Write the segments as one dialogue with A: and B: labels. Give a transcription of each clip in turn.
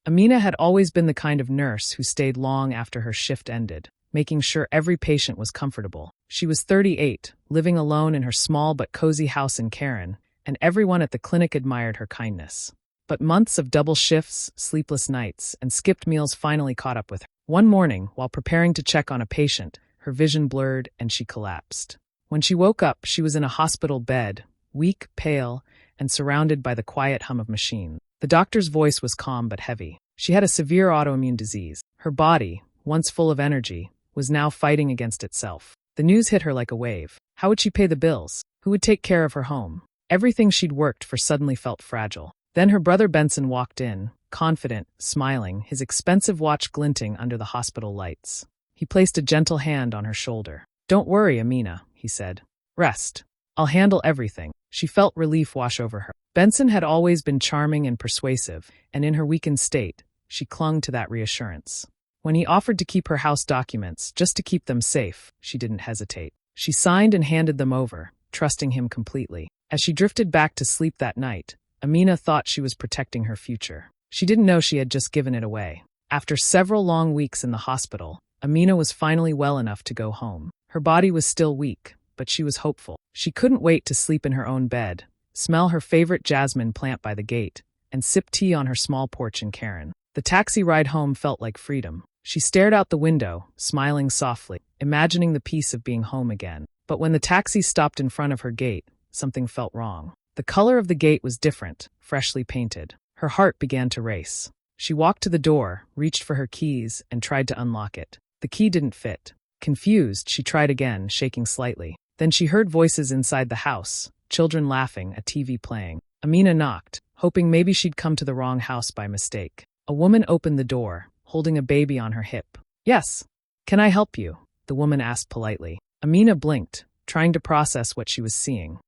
A: Amina had always been the kind of nurse who stayed long after her shift ended, making sure every patient was comfortable. She was 38, living alone in her small but cozy house in Karen, and everyone at the clinic admired her kindness. But months of double shifts, sleepless nights, and skipped meals finally caught up with her. One morning, while preparing to check on a patient, her vision blurred and she collapsed. When she woke up, she was in a hospital bed, weak, pale, and surrounded by the quiet hum of machines. The doctor's voice was calm but heavy. She had a severe autoimmune disease. Her body, once full of energy, was now fighting against itself. The news hit her like a wave. How would she pay the bills? Who would take care of her home? Everything she'd worked for suddenly felt fragile. Then her brother Benson walked in, confident, smiling, his expensive watch glinting under the hospital lights. He placed a gentle hand on her shoulder. "Don't worry, Amina," he said. "Rest. I'll handle everything." She felt relief wash over her. Benson had always been charming and persuasive, and in her weakened state, she clung to that reassurance. When he offered to keep her house documents, just to keep them safe, she didn't hesitate. She signed and handed them over, trusting him completely. As she drifted back to sleep that night, Amina thought she was protecting her future. She didn't know she had just given it away. After several long weeks in the hospital, Amina was finally well enough to go home. Her body was still weak, but she was hopeful. She couldn't wait to sleep in her own bed, smell her favorite jasmine plant by the gate, and sip tea on her small porch in Karen. The taxi ride home felt like freedom. She stared out the window, smiling softly, imagining the peace of being home again. But when the taxi stopped in front of her gate, something felt wrong. The color of the gate was different, freshly painted. Her heart began to race. She walked to the door, reached for her keys, and tried to unlock it. The key didn't fit. Confused, she tried again, shaking slightly. Then she heard voices inside the house, children laughing, a TV playing. Amina knocked, hoping maybe she'd come to the wrong house by mistake. A woman opened the door, holding a baby on her hip. "Yes. Can I help you?" the woman asked politely. Amina blinked, trying to process what she was seeing.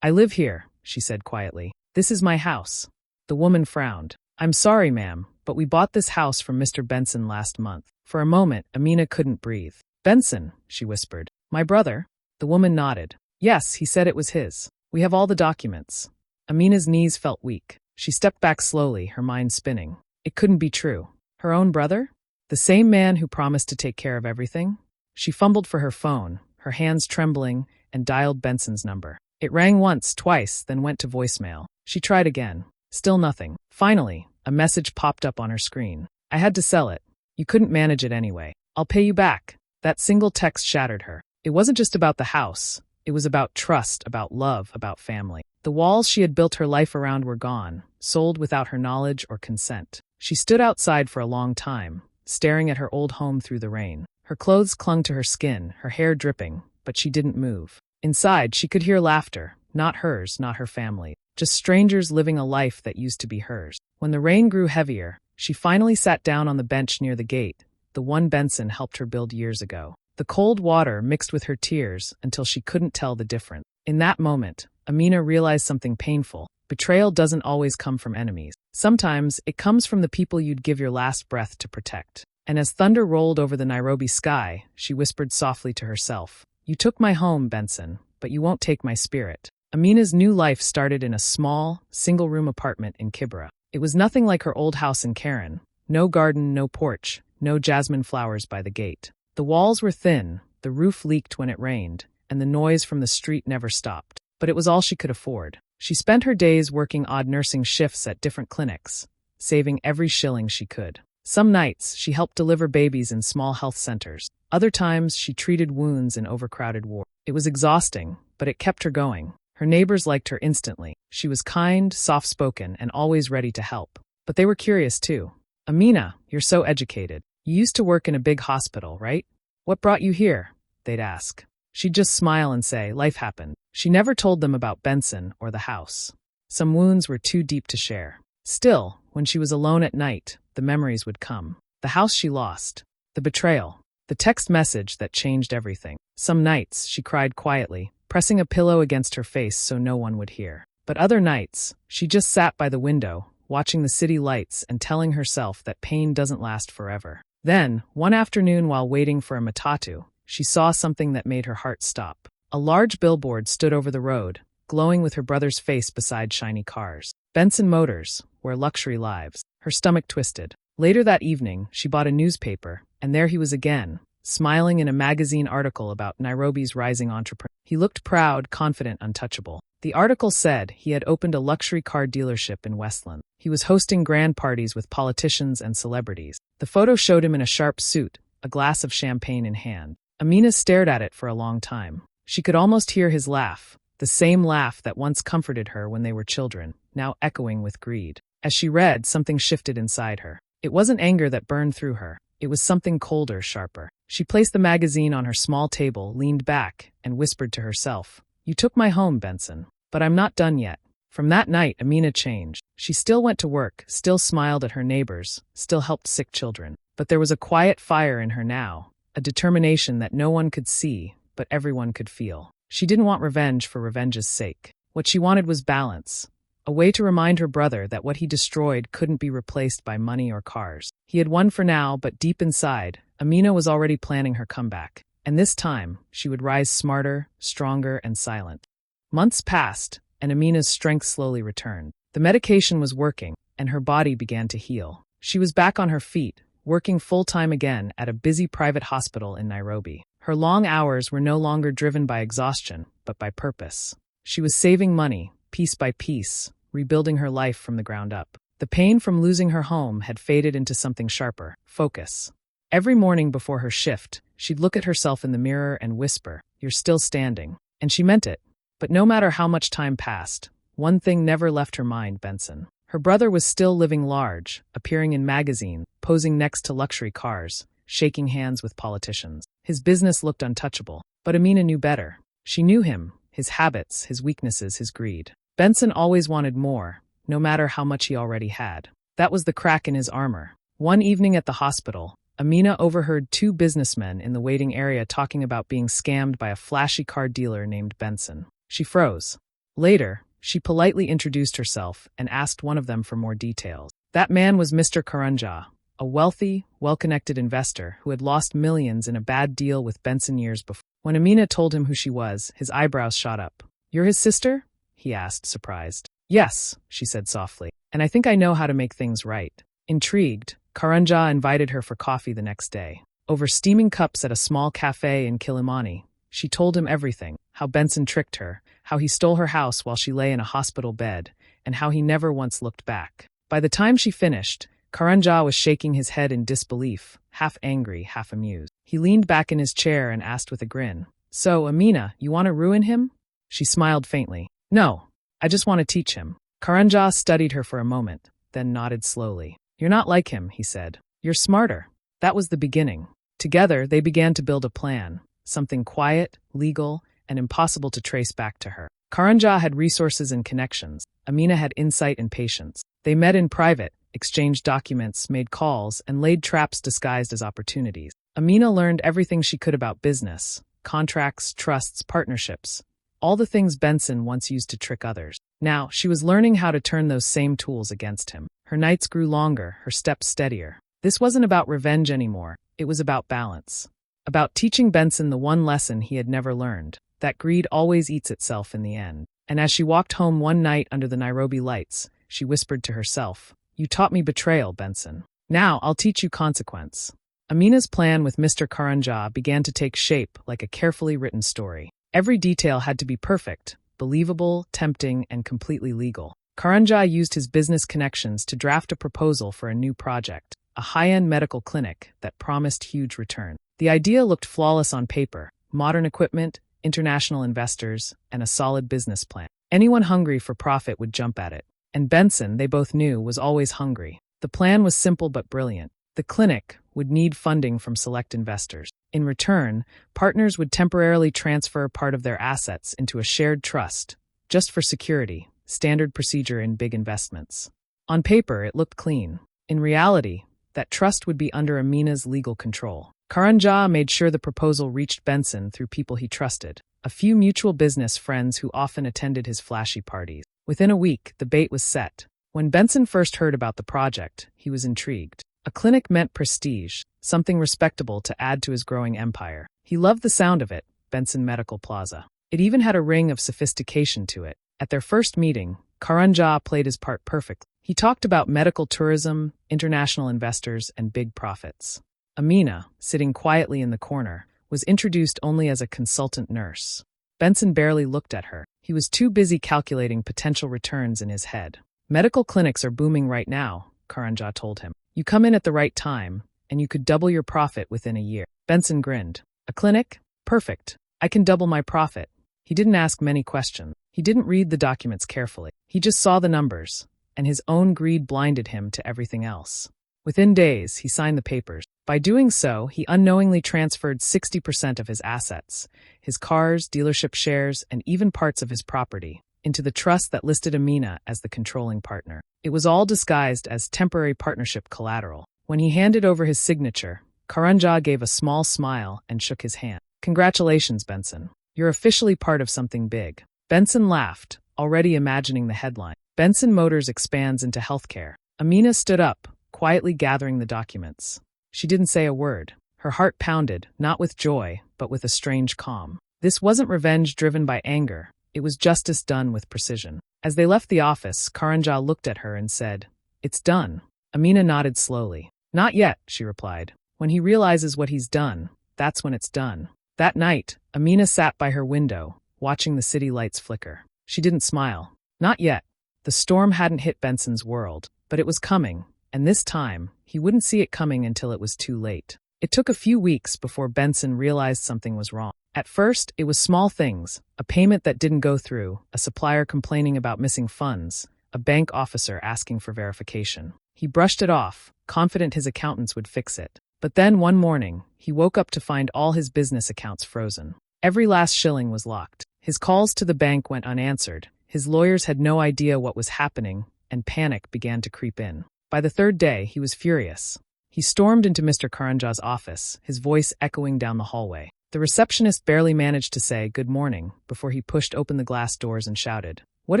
A: I live here," she said quietly. "This is my house." The woman frowned. "I'm sorry, ma'am, but we bought this house from Mr. Benson last month." For a moment, Amina couldn't breathe. "Benson," she whispered. "My brother?" The woman nodded. "Yes, he said it was his. We have all the documents." Amina's knees felt weak. She stepped back slowly, her mind spinning. It couldn't be true. Her own brother? The same man who promised to take care of everything? She fumbled for her phone, her hands trembling, and dialed Benson's number. It rang once, twice, then went to voicemail. She tried again. Still nothing. Finally, a message popped up on her screen. "I had to sell it. You couldn't manage it anyway. I'll pay you back." That single text shattered her. It wasn't just about the house. It was about trust, about love, about family. The walls she had built her life around were gone, sold without her knowledge or consent. She stood outside for a long time, staring at her old home through the rain. Her clothes clung to her skin, her hair dripping, but she didn't move. Inside, she could hear laughter, not hers, not her family, just strangers living a life that used to be hers. When the rain grew heavier, she finally sat down on the bench near the gate, the one Benson helped her build years ago. The cold water mixed with her tears until she couldn't tell the difference. In that moment, Amina realized something painful. Betrayal doesn't always come from enemies. Sometimes it comes from the people you'd give your last breath to protect. And as thunder rolled over the Nairobi sky, she whispered softly to herself, "You took my home, Benson, but you won't take my spirit." Amina's new life started in a small, single-room apartment in Kibra. It was nothing like her old house in Karen. No garden, no porch, no jasmine flowers by the gate. The walls were thin, the roof leaked when it rained, and the noise from the street never stopped. But it was all she could afford. She spent her days working odd nursing shifts at different clinics, saving every shilling she could. Some nights, she helped deliver babies in small health centers. Other times, she treated wounds in overcrowded wards. It was exhausting, but it kept her going. Her neighbors liked her instantly. She was kind, soft-spoken, and always ready to help. But they were curious too. "Amina, you're so educated. You used to work in a big hospital, right? What brought you here?" they'd ask. She'd just smile and say, "Life happened." She never told them about Benson or the house. Some wounds were too deep to share. Still, when she was alone at night, the memories would come. The house she lost. The betrayal. The text message that changed everything. Some nights, she cried quietly, pressing a pillow against her face so no one would hear. But other nights, she just sat by the window, watching the city lights and telling herself that pain doesn't last forever. Then, one afternoon while waiting for a matatu, she saw something that made her heart stop. A large billboard stood over the road, glowing with her brother's face beside shiny cars. Benson Motors, where luxury lives. Her stomach twisted. Later that evening, she bought a newspaper, and there he was again, smiling in a magazine article about Nairobi's rising entrepreneur. He looked proud, confident, untouchable. The article said he had opened a luxury car dealership in Westland. He was hosting grand parties with politicians and celebrities. The photo showed him in a sharp suit, a glass of champagne in hand. Amina stared at it for a long time. She could almost hear his laugh, the same laugh that once comforted her when they were children, now echoing with greed. As she read, something shifted inside her. It wasn't anger that burned through her. It was something colder, sharper. She placed the magazine on her small table, leaned back, and whispered to herself, "You took my home, Benson. But I'm not done yet." From that night, Amina changed. She still went to work, still smiled at her neighbors, still helped sick children. But there was a quiet fire in her now, a determination that no one could see, but everyone could feel. She didn't want revenge for revenge's sake. What she wanted was balance, a way to remind her brother that what he destroyed couldn't be replaced by money or cars. He had won for now, but deep inside, Amina was already planning her comeback. And this time, she would rise smarter, stronger, and silent. Months passed, and Amina's strength slowly returned. The medication was working, and her body began to heal. She was back on her feet, working full-time again at a busy private hospital in Nairobi. Her long hours were no longer driven by exhaustion, but by purpose. She was saving money, piece by piece, rebuilding her life from the ground up. The pain from losing her home had faded into something sharper, focus. Every morning before her shift, she'd look at herself in the mirror and whisper, "You're still standing." And she meant it. But no matter how much time passed, one thing never left her mind, Benson. Her brother was still living large, appearing in magazines, posing next to luxury cars, shaking hands with politicians. His business looked untouchable, but Amina knew better. She knew him, his habits, his weaknesses, his greed. Benson always wanted more, no matter how much he already had. That was the crack in his armor. One evening at the hospital, Amina overheard two businessmen in the waiting area talking about being scammed by a flashy car dealer named Benson. She froze. Later, she politely introduced herself and asked one of them for more details. That man was Mr. Karanja, a wealthy, well-connected investor who had lost millions in a bad deal with Benson years before. When Amina told him who she was, his eyebrows shot up. "You're his sister?" he asked, surprised. "Yes," she said softly, "and I think I know how to make things right." Intrigued, Karanja invited her for coffee the next day. Over steaming cups at a small cafe in Kilimani, she told him everything, how Benson tricked her, how he stole her house while she lay in a hospital bed, and how he never once looked back. By the time she finished, Karanja was shaking his head in disbelief, half angry, half amused. He leaned back in his chair and asked with a grin, "So, Amina, you want to ruin him?" She smiled faintly. "No, I just want to teach him." Karanja studied her for a moment, then nodded slowly. "You're not like him," he said. "You're smarter." That was the beginning. Together, they began to build a plan, something quiet, legal, and impossible to trace back to her. Karanja had resources and connections. Amina had insight and patience. They met in private, exchanged documents, made calls, and laid traps disguised as opportunities. Amina learned everything she could about business, contracts, trusts, partnerships, all the things Benson once used to trick others. Now, she was learning how to turn those same tools against him. Her nights grew longer, her steps steadier. This wasn't about revenge anymore. It was about balance. About teaching Benson the one lesson he had never learned, that greed always eats itself in the end. And as she walked home one night under the Nairobi lights, she whispered to herself, "You taught me betrayal, Benson. Now I'll teach you consequence." Amina's plan with Mr. Karanja began to take shape like a carefully written story. Every detail had to be perfect, believable, tempting, and completely legal. Karanja used his business connections to draft a proposal for a new project, a high-end medical clinic that promised huge return. The idea looked flawless on paper: modern equipment, international investors, and a solid business plan. Anyone hungry for profit would jump at it. And Benson, they both knew, was always hungry. The plan was simple but brilliant. The clinic would need funding from select investors. In return, partners would temporarily transfer part of their assets into a shared trust, just for security, standard procedure in big investments. On paper, it looked clean. In reality, that trust would be under Amina's legal control. Karanja made sure the proposal reached Benson through people he trusted, a few mutual business friends who often attended his flashy parties. Within a week, the bait was set. When Benson first heard about the project, he was intrigued. A clinic meant prestige, something respectable to add to his growing empire. He loved the sound of it, Benson Medical Plaza. It even had a ring of sophistication to it. At their first meeting, Karanja played his part perfectly. He talked about medical tourism, international investors, and big profits. Amina, sitting quietly in the corner, was introduced only as a consultant nurse. Benson barely looked at her. He was too busy calculating potential returns in his head. Medical clinics are booming right now, Karanja told him. You come in at the right time, and you could double your profit within a year. Benson grinned. A clinic? Perfect. I can double my profit. He didn't ask many questions. He didn't read the documents carefully. He just saw the numbers, and his own greed blinded him to everything else. Within days, he signed the papers. By doing so, he unknowingly transferred 60% of his assets, his cars, dealership shares, and even parts of his property, into the trust that listed Amina as the controlling partner. It was all disguised as temporary partnership collateral. When he handed over his signature, Karanja gave a small smile and shook his hand. Congratulations, Benson. You're officially part of something big. Benson laughed, already imagining the headline. Benson Motors expands into healthcare. Amina stood up, quietly gathering the documents. She didn't say a word. Her heart pounded, not with joy, but with a strange calm. This wasn't revenge driven by anger. It was justice done with precision. As they left the office, Karanja looked at her and said, "It's done." Amina nodded slowly. "Not yet," she replied. "When he realizes what he's done, that's when it's done." That night, Amina sat by her window, watching the city lights flicker. She didn't smile. Not yet. The storm hadn't hit Benson's world, but it was coming, and this time, he wouldn't see it coming until it was too late. It took a few weeks before Benson realized something was wrong. At first, it was small things: a payment that didn't go through, a supplier complaining about missing funds, a bank officer asking for verification. He brushed it off, confident his accountants would fix it. But then one morning, he woke up to find all his business accounts frozen. Every last shilling was locked. His calls to the bank went unanswered. His lawyers had no idea what was happening, and panic began to creep in. By the third day, he was furious. He stormed into Mr. Karanja's office, his voice echoing down the hallway. The receptionist barely managed to say good morning before he pushed open the glass doors and shouted, "What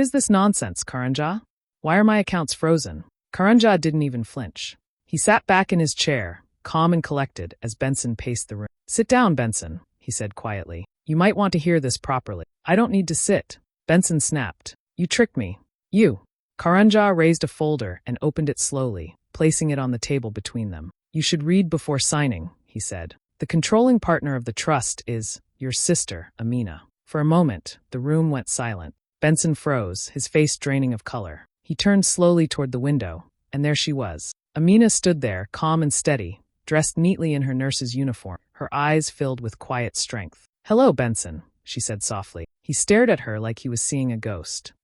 A: is this nonsense, Karanja? Why are my accounts frozen?" Karanja didn't even flinch. He sat back in his chair, calm and collected, as Benson paced the room. "Sit down, Benson," he said quietly. "You might want to hear this properly." "I don't need to sit." Benson snapped. "You tricked me. You." Karanja raised a folder and opened it slowly, placing it on the table between them. "You should read before signing," he said. "The controlling partner of the trust is your sister, Amina." For a moment, the room went silent. Benson froze, his face draining of color. He turned slowly toward the window, and there she was. Amina stood there, calm and steady, dressed neatly in her nurse's uniform, her eyes filled with quiet strength. "Hello, Benson," she said softly. He stared at her like he was seeing a ghost.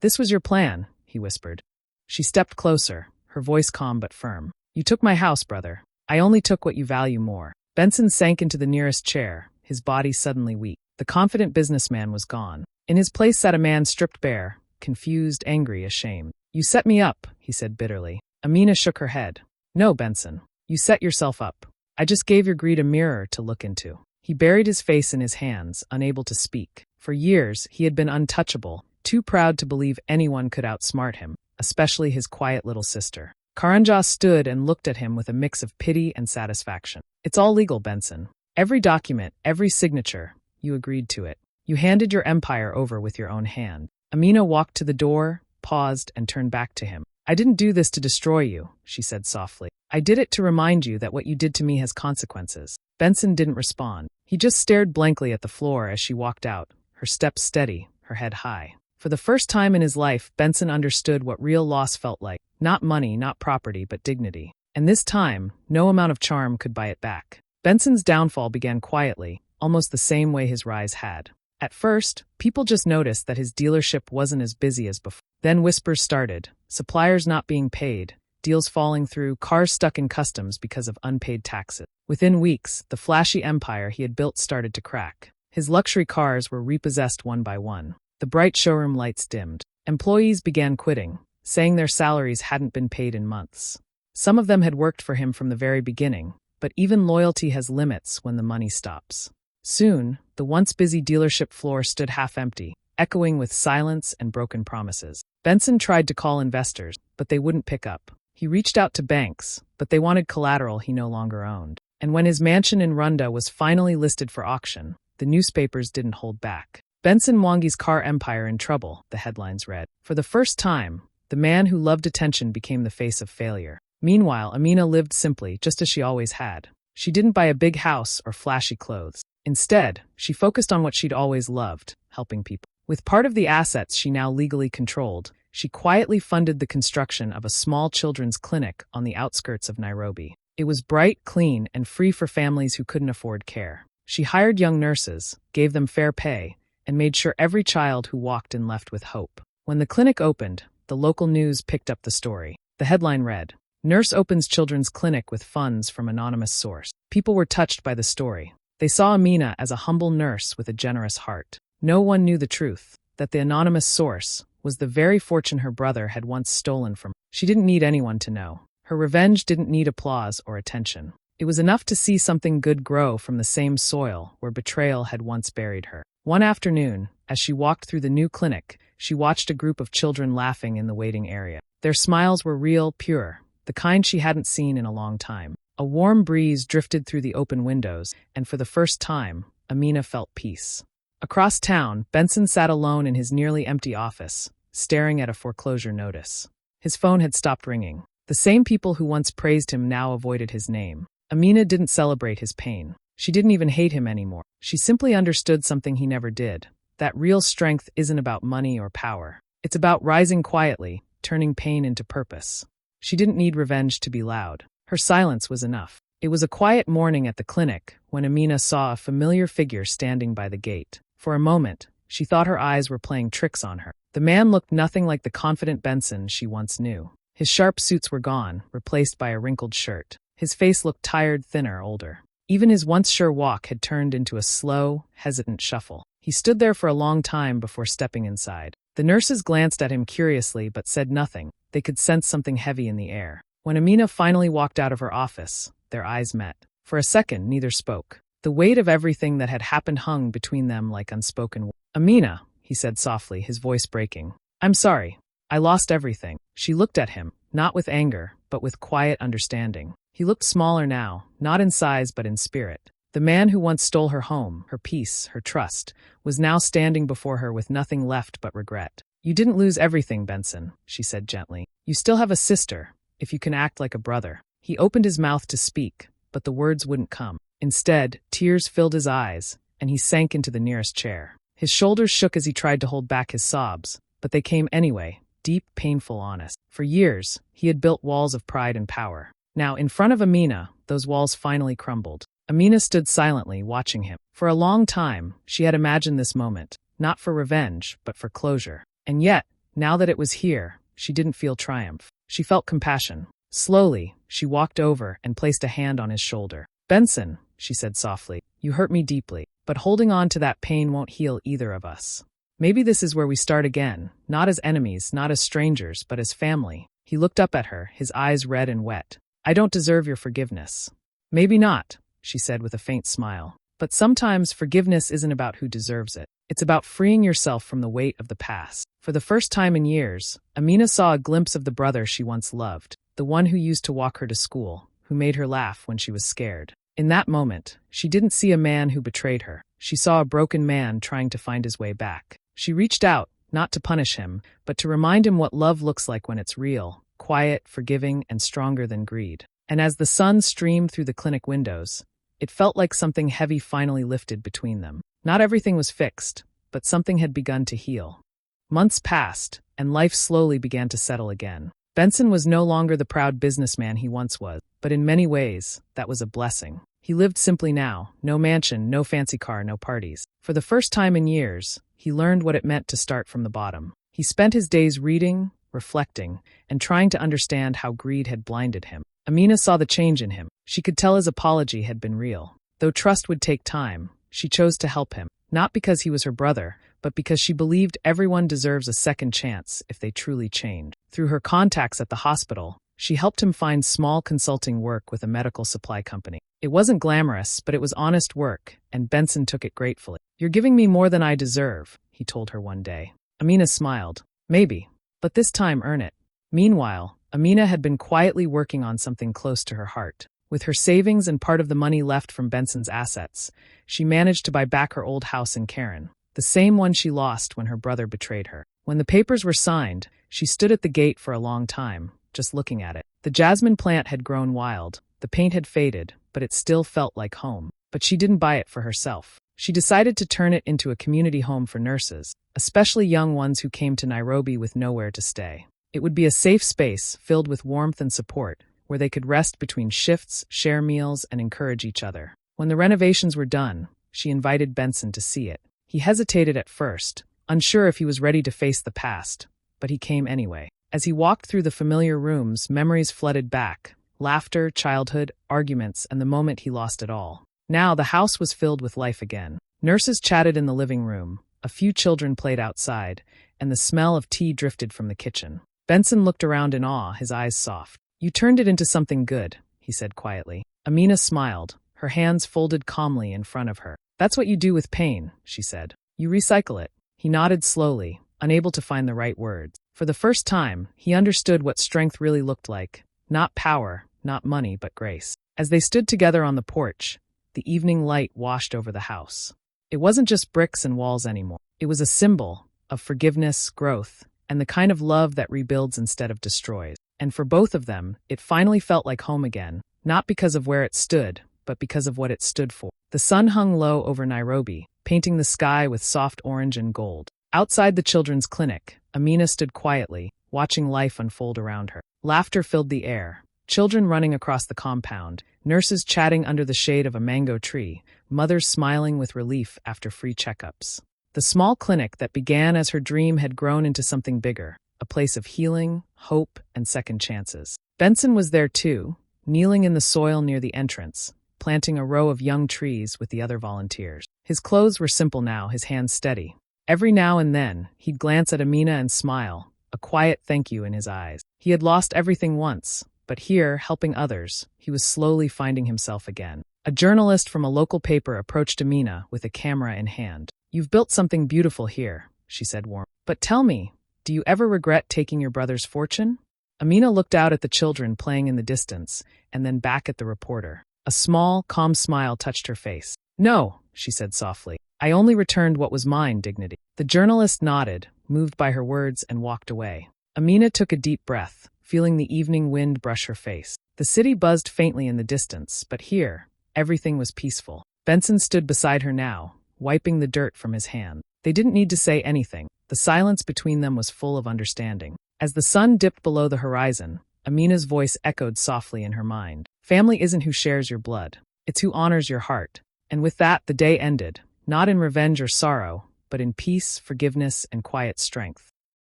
A: This was your plan," he whispered. She stepped closer, her voice calm but firm. "You took my house, brother. I only took what you value more." Benson sank into the nearest chair, his body suddenly weak. The confident businessman was gone. In his place sat a man stripped bare, confused, angry, ashamed. "You set me up," he said bitterly. Amina shook her head. "No, Benson. You set yourself up. I just gave your greed a mirror to look into." He buried his face in his hands, unable to speak. For years, he had been untouchable, too proud to believe anyone could outsmart him, especially his quiet little sister. Karanja stood and looked at him with a mix of pity and satisfaction. "It's all legal, Benson. Every document, every signature, you agreed to it. You handed your empire over with your own hand." Amina walked to the door, paused, and turned back to him. "I didn't do this to destroy you," she said softly. "I did it to remind you that what you did to me has consequences." Benson didn't respond. He just stared blankly at the floor as she walked out, her steps steady, her head high. For the first time in his life, Benson understood what real loss felt like. Not money, not property, but dignity. And this time, no amount of charm could buy it back. Benson's downfall began quietly, almost the same way his rise had. At first, people just noticed that his dealership wasn't as busy as before. Then whispers started, suppliers not being paid, deals falling through, cars stuck in customs because of unpaid taxes. Within weeks, the flashy empire he had built started to crack. His luxury cars were repossessed one by one. The bright showroom lights dimmed. Employees began quitting, saying their salaries hadn't been paid in months. Some of them had worked for him from the very beginning, but even loyalty has limits when the money stops. Soon, the once busy dealership floor stood half empty, echoing with silence and broken promises. Benson tried to call investors, but they wouldn't pick up. He reached out to banks, but they wanted collateral he no longer owned. And when his mansion in Runda was finally listed for auction, the newspapers didn't hold back. "Benson Mwangi's car empire in trouble," the headlines read. For the first time, The man who loved attention became the face of failure. Meanwhile, Amina lived simply, just as she always had. She didn't buy a big house or flashy clothes. Instead, she focused on what she'd always loved, helping people. With part of the assets she now legally controlled, she quietly funded the construction of a small children's clinic on the outskirts of Nairobi. It was bright, clean, and free for families who couldn't afford care. She hired young nurses, gave them fair pay, and made sure every child who walked in left with hope. When the clinic opened, the local news picked up the story. The headline read, "Nurse opens children's clinic with funds from anonymous source." People were touched by the story. They saw Amina as a humble nurse with a generous heart. No one knew the truth, that the anonymous source was the very fortune her brother had once stolen from her. She didn't need anyone to know. Her revenge didn't need applause or attention. It was enough to see something good grow from the same soil where betrayal had once buried her. One afternoon, as she walked through the new clinic, she watched a group of children laughing in the waiting area. Their smiles were real, pure, the kind she hadn't seen in a long time. A warm breeze drifted through the open windows, and for the first time, Amina felt peace. Across town, Benson sat alone in his nearly empty office, staring at a foreclosure notice. His phone had stopped ringing. The same people who once praised him now avoided his name. Amina didn't celebrate his pain. She didn't even hate him anymore. She simply understood something he never did, that real strength isn't about money or power. It's about rising quietly, turning pain into purpose. She didn't need revenge to be loud. Her silence was enough. It was a quiet morning at the clinic when Amina saw a familiar figure standing by the gate. For a moment, she thought her eyes were playing tricks on her. The man looked nothing like the confident Benson she once knew. His sharp suits were gone, replaced by a wrinkled shirt. His face looked tired, thinner, older. Even his once sure walk had turned into a slow, hesitant shuffle. He stood there for a long time before stepping inside. The nurses glanced at him curiously but said nothing. They could sense something heavy in the air. When Amina finally walked out of her office, their eyes met. For a second, neither spoke. The weight of everything that had happened hung between them like unspoken words. "Amina," he said softly, his voice breaking. "I'm sorry. I lost everything." She looked at him, not with anger, but with quiet understanding. He looked smaller now, not in size but in spirit. The man who once stole her home, her peace, her trust, was now standing before her with nothing left but regret. "You didn't lose everything, Benson," she said gently. "You still have a sister, if you can act like a brother." He opened his mouth to speak, but the words wouldn't come. Instead, tears filled his eyes, and he sank into the nearest chair. His shoulders shook as he tried to hold back his sobs, but they came anyway, deep, painful, honest. For years, he had built walls of pride and power. Now, in front of Amina, those walls finally crumbled. Amina stood silently, watching him. For a long time, she had imagined this moment, not for revenge, but for closure. And yet, now that it was here, she didn't feel triumph. She felt compassion. Slowly, she walked over and placed a hand on his shoulder. "Benson," she said softly, "you hurt me deeply, but holding on to that pain won't heal either of us. Maybe this is where we start again, not as enemies, not as strangers, but as family." He looked up at her, his eyes red and wet. "I don't deserve your forgiveness." "Maybe not," she said with a faint smile. "But sometimes forgiveness isn't about who deserves it. It's about freeing yourself from the weight of the past." For the first time in years, Amina saw a glimpse of the brother she once loved, the one who used to walk her to school, who made her laugh when she was scared. In that moment, she didn't see a man who betrayed her. She saw a broken man trying to find his way back. She reached out, not to punish him, but to remind him what love looks like when it's real, quiet, forgiving, and stronger than greed. And as the sun streamed through the clinic windows, it felt like something heavy finally lifted between them. Not everything was fixed, but something had begun to heal. Months passed, and life slowly began to settle again. Benson was no longer the proud businessman he once was, but in many ways, that was a blessing. He lived simply now, no mansion, no fancy car, no parties. For the first time in years, he learned what it meant to start from the bottom. He spent his days reading, reflecting, and trying to understand how greed had blinded him. Amina saw the change in him. She could tell his apology had been real. Though trust would take time, she chose to help him, not because he was her brother, but because she believed everyone deserves a second chance if they truly change. Through her contacts at the hospital, she helped him find small consulting work with a medical supply company. It wasn't glamorous, but it was honest work, and Benson took it gratefully. "You're giving me more than I deserve," he told her one day. Amina smiled. "Maybe, but this time earn it." Meanwhile, Amina had been quietly working on something close to her heart. With her savings and part of the money left from Benson's assets, she managed to buy back her old house in Karen, the same one she lost when her brother betrayed her. When the papers were signed, She stood at the gate for a long time, just looking at it. The jasmine plant had grown wild, the paint had faded, but it still felt like home. But she didn't buy it for herself. She decided to turn it into a community home for nurses, especially young ones who came to Nairobi with nowhere to stay. It would be a safe space filled with warmth and support, where they could rest between shifts, share meals, and encourage each other. When the renovations were done, she invited Benson to see it. He hesitated at first, unsure if he was ready to face the past, but he came anyway. As he walked through the familiar rooms, memories flooded back. Laughter, childhood, arguments, and the moment he lost it all. Now the house was filled with life again. Nurses chatted in the living room, a few children played outside, and the smell of tea drifted from the kitchen. Benson looked around in awe, his eyes soft. "You turned it into something good," he said quietly. Amina smiled, her hands folded calmly in front of her. "That's what you do with pain," she said. "You recycle it." He nodded slowly, unable to find the right words. For the first time, he understood what strength really looked like. Not power, not money, but grace. As they stood together on the porch, the evening light washed over the house. It wasn't just bricks and walls anymore. It was a symbol of forgiveness, growth, and the kind of love that rebuilds instead of destroys. And for both of them, it finally felt like home again, not because of where it stood, but because of what it stood for. The sun hung low over Nairobi, painting the sky with soft orange and gold. Outside the children's clinic, Amina stood quietly, watching life unfold around her. Laughter filled the air. Children running across the compound, nurses chatting under the shade of a mango tree, mothers smiling with relief after free checkups. The small clinic that began as her dream had grown into something bigger, a place of healing, hope, and second chances. Benson was there too, kneeling in the soil near the entrance, planting a row of young trees with the other volunteers. His clothes were simple now, his hands steady. Every now and then, he'd glance at Amina and smile, a quiet thank you in his eyes. He had lost everything once, but here, helping others, he was slowly finding himself again. A journalist from a local paper approached Amina with a camera in hand. "You've built something beautiful here," she said warmly. "But tell me, do you ever regret taking your brother's fortune?" Amina looked out at the children playing in the distance, and then back at the reporter. A small, calm smile touched her face. "No," she said softly. "I only returned what was mine, dignity." The journalist nodded, moved by her words, and walked away. Amina took a deep breath, feeling the evening wind brush her face. The city buzzed faintly in the distance, but here, everything was peaceful. Benson stood beside her now, wiping the dirt from his hand. They didn't need to say anything. The silence between them was full of understanding. As the sun dipped below the horizon, Amina's voice echoed softly in her mind. "Family isn't who shares your blood. It's who honors your heart." And with that, the day ended, not in revenge or sorrow, but in peace, forgiveness, and quiet strength.